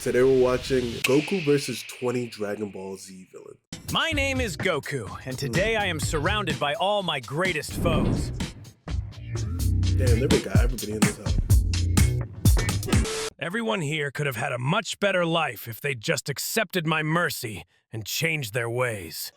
Today we're watching Goku versus 20 Dragon Ball Z villains. My name is Goku, and today I am surrounded by all my greatest foes. Damn, there we got everybody in this house. Everyone here could have had a much better life if they just accepted my mercy and changed their ways.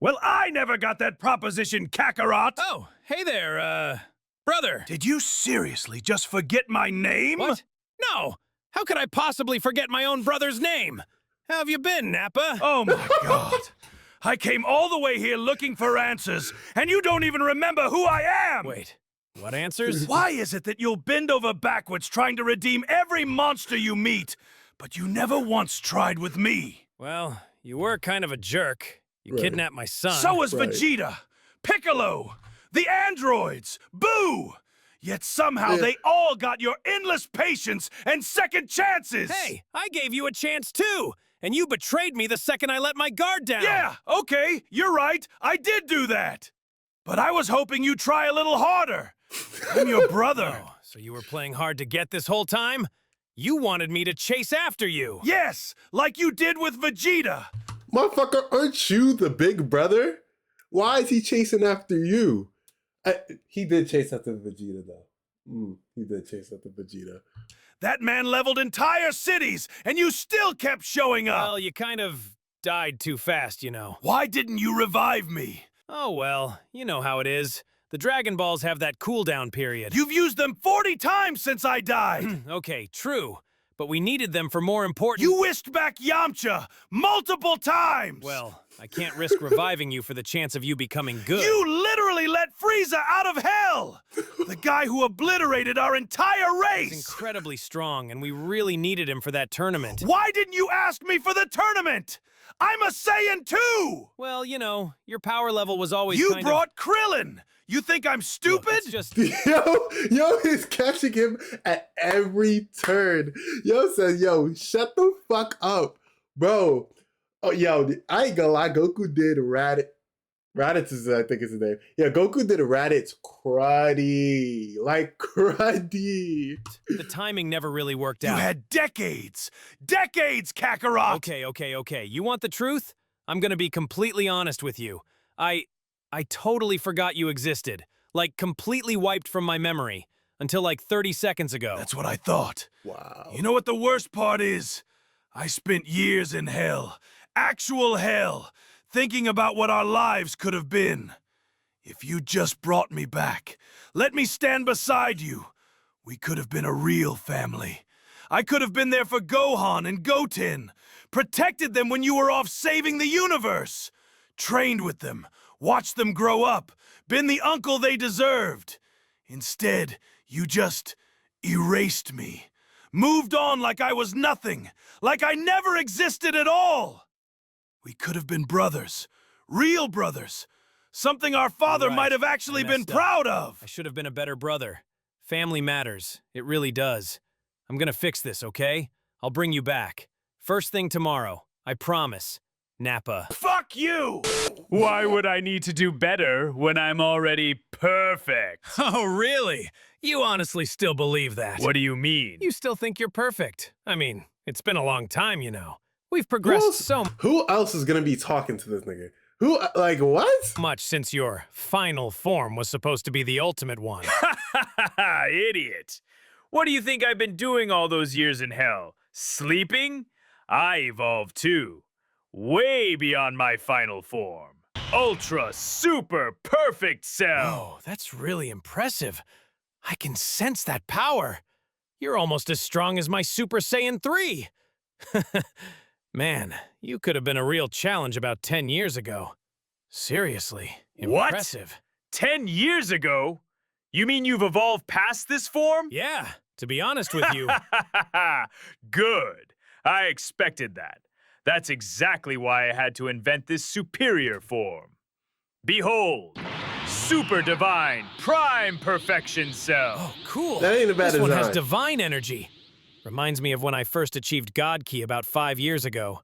Well, I never got that proposition, Kakarot! Oh, hey there, brother. Did you seriously just forget my name? What? No! How could I possibly forget my own brother's name? How have you been, Nappa? Oh my god. I came all the way here looking for answers, and you don't even remember who I am! Wait, what answers? Why is it that you'll bend over backwards trying to redeem every monster you meet, but you never once tried with me? Well, you were kind of a jerk. You kidnapped my son. So was Vegeta, Piccolo, the androids, Boo! Yet somehow they all got your endless patience and second chances! Hey, I gave you a chance too, and you betrayed me the second I let my guard down. Yeah, okay, you're right, I did do that. But I was hoping you'd try a little harder. I'm your brother. Oh, so you were playing hard to get this whole time? You wanted me to chase after you. Yes, like you did with Vegeta. Motherfucker, aren't you the big brother? Why is he chasing after you? He did chase after Vegeta, though. He did chase after Vegeta. That man leveled entire cities, and you still kept showing up. Well, you kind of died too fast, you know. Why didn't you revive me? Oh, well, you know how it is. The Dragon Balls have that cooldown period. You've used them 40 times since I died. Okay, true. But we needed them for more important— You whisked back Yamcha multiple times! Well, I can't risk reviving you for the chance of you becoming good. You literally let Frieza out of hell! The guy who obliterated our entire race! He's incredibly strong, and we really needed him for that tournament. Why didn't you ask me for the tournament? I'm a Saiyan too! Well, you know, your power level was always You kind brought Krillin! You think I'm stupid? Look, it's just— Yo, he's catching him at every turn. Yo says, yo, shut the fuck up, bro. Oh, yo, I ain't gonna lie, Goku did Raditz is, I think is his name. Yeah, Goku did Raditz cruddy. Like, cruddy. The timing never really worked out. You had decades! Decades, Kakarot! Okay. You want the truth? I'm gonna be completely honest with you. I totally forgot you existed. Like, completely wiped from my memory. Until like 30 seconds ago. That's what I thought. Wow. You know what the worst part is? I spent years in hell. Actual hell. Thinking about what our lives could have been. If you just brought me back, let me stand beside you, we could have been a real family. I could have been there for Gohan and Goten, protected them when you were off saving the universe, trained with them, watched them grow up, been the uncle they deserved. Instead, you just erased me, moved on like I was nothing, like I never existed at all. We could have been brothers, real brothers, something our father might have actually been proud of. I should have been a better brother. Family matters. It really does. I'm gonna fix this, okay? I'll bring you back. First thing tomorrow. I promise. Nappa. Fuck you! Why would I need to do better when I'm already perfect? Oh, really? You honestly still believe that? What do you mean? You still think you're perfect? I mean, it's been a long time, you know. We've progressed so Who else is gonna be talking to this nigga? Who, like, what? much since your final form was supposed to be the ultimate one. Idiot. What do you think I've been doing all those years in hell? Sleeping? I evolved too. Way beyond my final form. Ultra, super, perfect cell. Oh, that's really impressive. I can sense that power. You're almost as strong as my Super Saiyan 3. Man, you could have been a real challenge about 10 years ago. Seriously, impressive. What? 10 years ago? You mean you've evolved past this form? Yeah, to be honest with you. Good. I expected that. That's exactly why I had to invent this superior form. Behold, Super Divine Prime Perfection Cell. Oh, cool. That ain't a bad This one has design. divine energy. Reminds me of when I first achieved God Key about 5 years ago.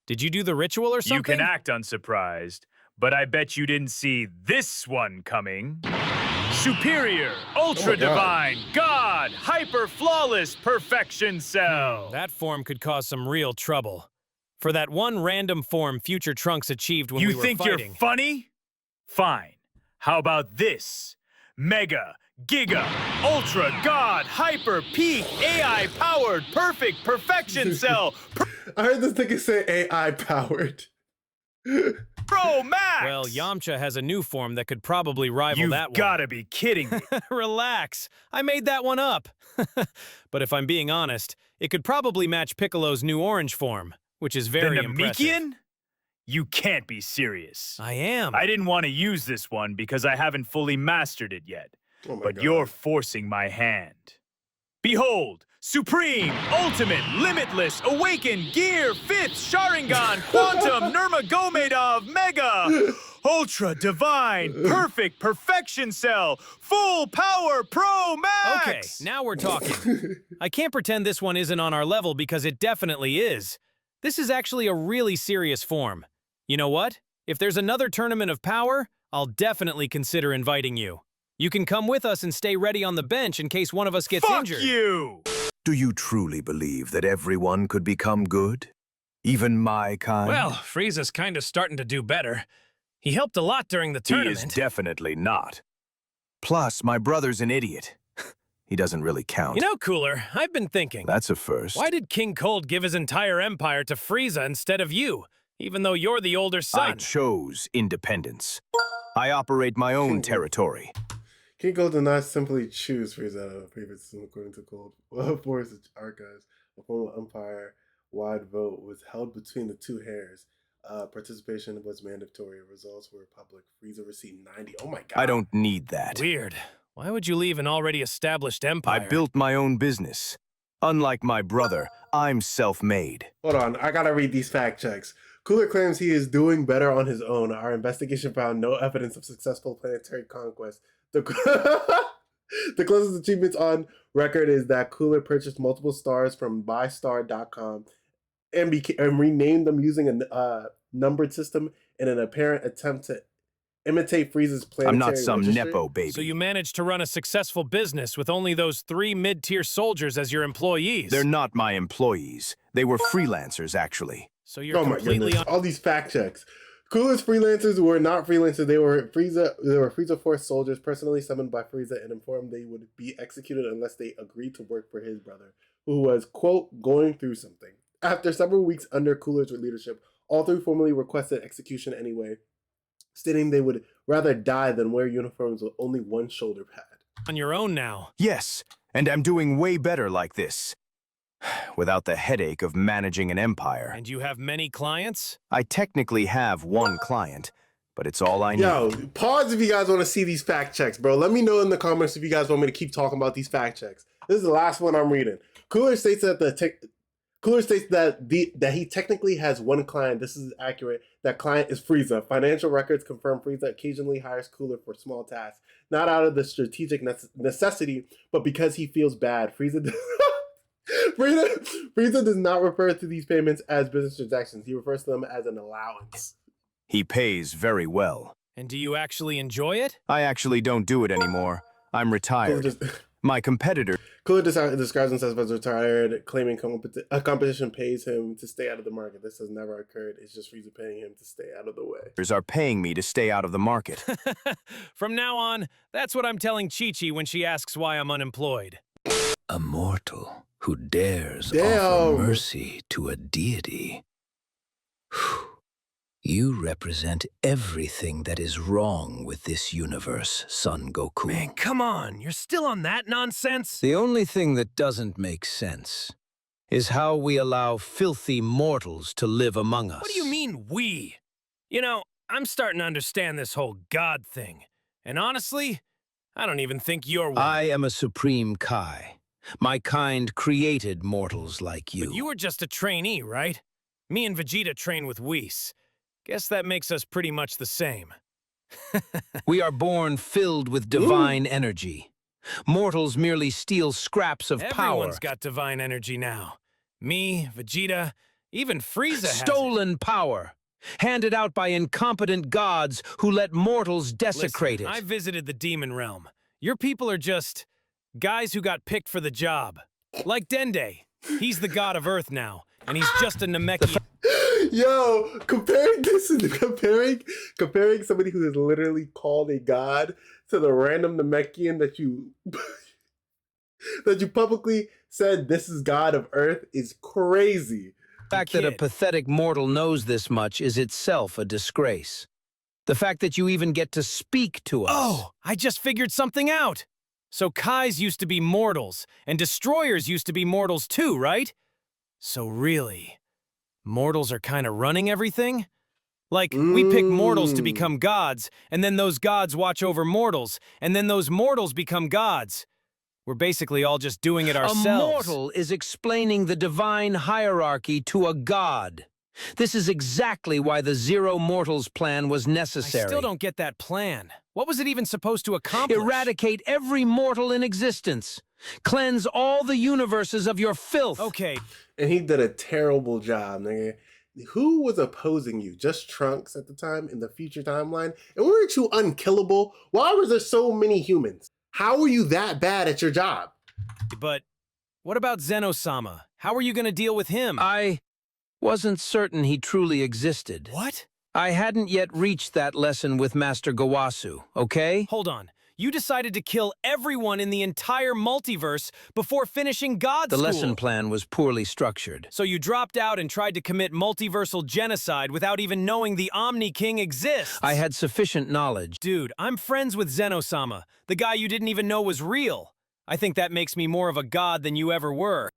Did you do the ritual or something? You can act unsurprised, but I bet you didn't see this one coming. superior, ultra divine, God, hyper flawless perfection cell. That form could cause some real trouble. For that one random form future Trunks achieved when You we were think fighting. you're funny? Fine. How about this? Mega, Giga, Ultra, God, Hyper, Peak, AI powered, perfect, perfection cell, I heard this nigga say AI powered. Pro Max! Well, Yamcha has a new form that could probably rival You've that one. gotta be kidding me. Relax. I made that one up. But if I'm being honest, it could probably match Piccolo's new orange form, which is very The impressive. Namekian? You can't be serious. I am. I didn't want to use this one because I haven't fully mastered it yet. Oh my But God. you're forcing my hand. Behold, Supreme, Ultimate, Limitless, Awakened, Gear, Fifth, Sharingan, Quantum, Nurmagomedov, Mega, Ultra, Divine, Perfect, Perfection Cell, Full Power, Pro Max! Okay, now we're talking. I can't pretend this one isn't on our level because it definitely is. This is actually a really serious form. You know what? If there's another tournament of power, I'll definitely consider inviting you. You can come with us and stay ready on the bench in case one of us gets Fuck injured. you! Do you truly believe that everyone could become good? Even my kind? Well, Frieza's kind of starting to do better. He helped a lot during the he tournament. is definitely not. Plus, my brother's an idiot. He doesn't really count. You know, Cooler, I've been thinking. That's a first. Why did King Cold give his entire empire to Frieza instead of you, even though you're the older son? I chose independence. I operate my own territory. King Gold did not simply choose Frieza out of favoritism according to Cold War's archives. A formal empire-wide vote was held between the two heirs. Participation was mandatory. Results were public. Frieza received 90. Oh my God. I don't need that. Weird. Why would you leave an already established empire? I built my own business. Unlike my brother, I'm self-made. Hold on, I gotta read these fact checks. Cooler claims he is doing better on his own. Our investigation found no evidence of successful planetary conquest. The closest achievements on record is that Cooler purchased multiple stars from buystar.com and renamed them using a numbered system in an apparent attempt to imitate Frieza's planetary I'm not some registry. Nepo baby. So you managed to run a successful business with only those 3 mid-tier soldiers as your employees. They're not my employees. They were freelancers, actually. So you're Oh my completely goodness! All these fact checks. Cooler's freelancers were not freelancers. They were Frieza Force soldiers personally summoned by Frieza and informed they would be executed unless they agreed to work for his brother, who was, quote, going through something. After several weeks under Cooler's leadership, all 3 formally requested execution anyway, stating they would rather die than wear uniforms with only one shoulder pad. on your own now. Yes, and I'm doing way better like this. Without the headache of managing an empire. And you have many clients? I technically have one client, but it's all I need. Yo, pause if you guys want to see these fact checks, bro. Let me know in the comments if you guys want me to keep talking about these fact checks. This is the last one I'm reading. Cooler states that that he technically has one client. This is accurate. That client is Frieza. Financial records confirm Frieza occasionally hires Cooler for small tasks, not out of the strategic necessity, but because he feels bad. Frieza does not refer to these payments as business transactions. He refers to them as an allowance. He pays very well. And do you actually enjoy it? I actually don't do it anymore. I'm retired. My competitor... Cooler describes himself as retired, claiming a competition pays him to stay out of the market. This has never occurred. It's just Frieza paying him to stay out of the way. are paying me to stay out of the market. From now on, that's what I'm telling Chi-Chi when she asks why I'm unemployed. A mortal who dares Damn. offer mercy to a deity. Whew. You represent everything that is wrong with this universe, Son Goku. Man, come on. You're still on that nonsense? The only thing that doesn't make sense is how we allow filthy mortals to live among us. What do you mean, we? You know, I'm starting to understand this whole God thing. And honestly, I don't even think you're one. I am a Supreme Kai. My kind created mortals like you. But you were just a trainee, right? Me and Vegeta train with Whis. Guess that makes us pretty much the same. We are born filled with divine energy. Mortals merely steal scraps of power. Everyone's got divine energy now. Me, Vegeta, even Frieza has it. Stolen power, handed out by incompetent gods who let mortals desecrate Listen, I it. visited the demon realm. Your people are just guys who got picked for the job. Like Dende. He's the god of Earth now, and he's just a Namekian. Yo, comparing this and comparing somebody who is literally called a god to the random Namekian that you that you publicly said this is god of Earth is crazy. The fact that a pathetic mortal knows this much is itself a disgrace. The fact that you even get to speak to us. Oh, I just figured something out. So Kais used to be mortals, and destroyers used to be mortals too, right? So really, mortals are kind of running everything? Like, we pick mortals to become gods, and then those gods watch over mortals, and then those mortals become gods. We're basically all just doing it ourselves. A mortal is explaining the divine hierarchy to a god. This is exactly why the Zero Mortals plan was necessary. I still don't get that plan. What was it even supposed to accomplish? Eradicate every mortal in existence. Cleanse all the universes of your filth. Okay. And he did a terrible job, nigga. Who was opposing you? Just Trunks at the time in the future timeline? And weren't you unkillable? Why was there so many humans? How were you that bad at your job? But what about Zeno-sama? How are you going to deal with him? I wasn't certain he truly existed. What? I hadn't yet reached that lesson with Master Gawasu, okay? Hold on. You decided to kill everyone in the entire multiverse before finishing God The School. lesson plan was poorly structured. So you dropped out and tried to commit multiversal genocide without even knowing the Omni King exists. I had sufficient knowledge. Dude, I'm friends with Zeno-sama, the guy you didn't even know was real. I think that makes me more of a god than you ever were.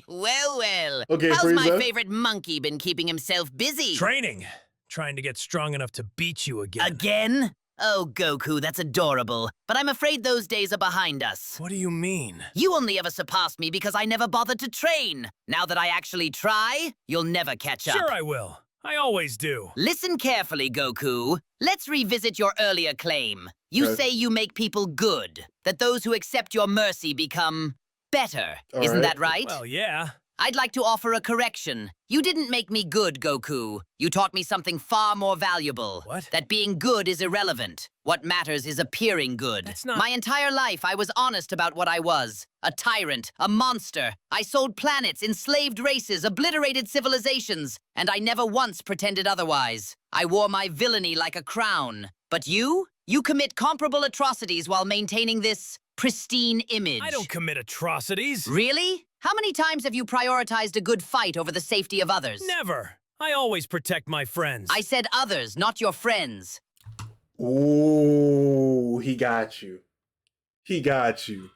Well. Okay, How's my Frieza? favorite monkey been keeping himself busy? Training. Trying to get strong enough to beat you again. Again? Oh, Goku, that's adorable. But I'm afraid those days are behind us. What do you mean? You only ever surpassed me because I never bothered to train. Now that I actually try, you'll never catch up. Sure I will. I always do. Listen carefully, Goku. Let's revisit your earlier claim. You Okay. say you make people good, that those who accept your mercy become better. All Isn't right. that right? Well, yeah. I'd like to offer a correction. You didn't make me good, Goku. You taught me something far more valuable. What? That being good is irrelevant. What matters is appearing good. That's not- My entire life, I was honest about what I was. A tyrant, a monster. I sold planets, enslaved races, obliterated civilizations, and I never once pretended otherwise. I wore my villainy like a crown. But you? You commit comparable atrocities while maintaining this pristine image. I don't commit atrocities. Really? How many times have you prioritized a good fight over the safety of others? Never. I always protect my friends. I said others, not your friends. Ooh, he got you. He got you.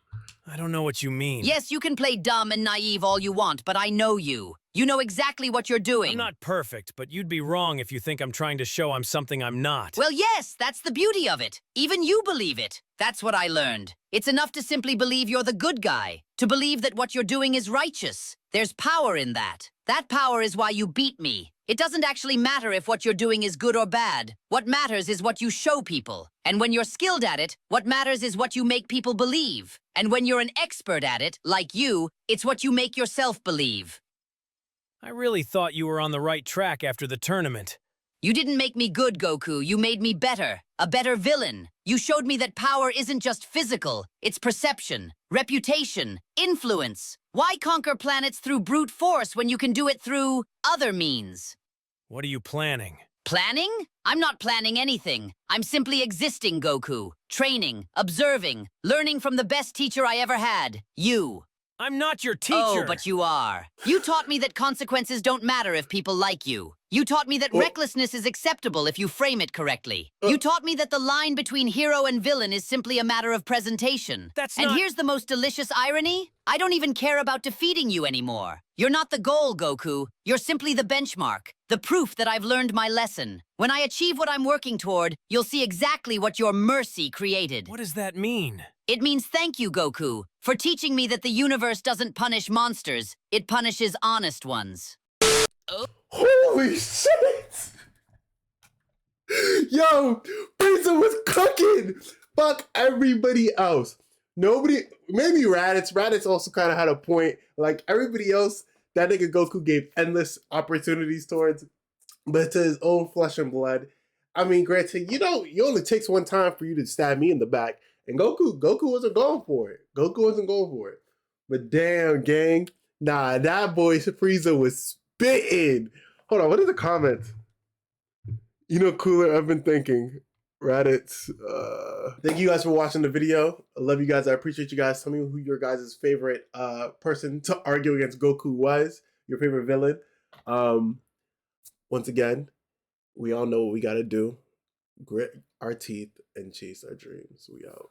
I don't know what you mean. Yes, you can play dumb and naive all you want, but I know you. You know exactly what you're doing. I'm not perfect, but you'd be wrong if you think I'm trying to show I'm something I'm not. Well, yes, that's the beauty of it. Even you believe it. That's what I learned. It's enough to simply believe you're the good guy, to believe that what you're doing is righteous. There's power in that. That power is why you beat me. It doesn't actually matter if what you're doing is good or bad. What matters is what you show people. And when you're skilled at it, what matters is what you make people believe. And when you're an expert at it, like you, it's what you make yourself believe. I really thought you were on the right track after the tournament. You didn't make me good, Goku. You made me better. A better villain. You showed me that power isn't just physical. It's perception, reputation, influence. Why conquer planets through brute force when you can do it through other means? What are you planning? Planning? I'm not planning anything. I'm simply existing, Goku. Training, observing, learning from the best teacher I ever had. You. I'm not your teacher! Oh, but you are. You taught me that consequences don't matter if people like you. You taught me that recklessness is acceptable if you frame it correctly. You taught me that the line between hero and villain is simply a matter of presentation. That's And not- here's the most delicious irony. I don't even care about defeating you anymore. You're not the goal, Goku. You're simply the benchmark, the proof that I've learned my lesson. When I achieve what I'm working toward, you'll see exactly what your mercy created. What does that mean? It means thank you, Goku, for teaching me that the universe doesn't punish monsters. It punishes honest ones. Holy shit! Yo, Frieza was cooking! Fuck everybody else. Nobody, maybe Raditz. Raditz also kind of had a point. Like everybody else, that nigga Goku gave endless opportunities towards, but to his own flesh and blood. I mean, granted, you know, it only takes one time for you to stab me in the back, And Goku wasn't going for it. Goku wasn't going for it. But damn, gang. Nah, that boy Frieza was spitting. Hold on, what are the comments? You know, cooler, I've been thinking. Reddit. Thank you guys for watching the video. I love you guys. I appreciate you guys. Tell me who your guys' favorite person to argue against Goku was. Your favorite villain. Once again, we all know what we gotta do. Grit our teeth and chase our dreams. We out.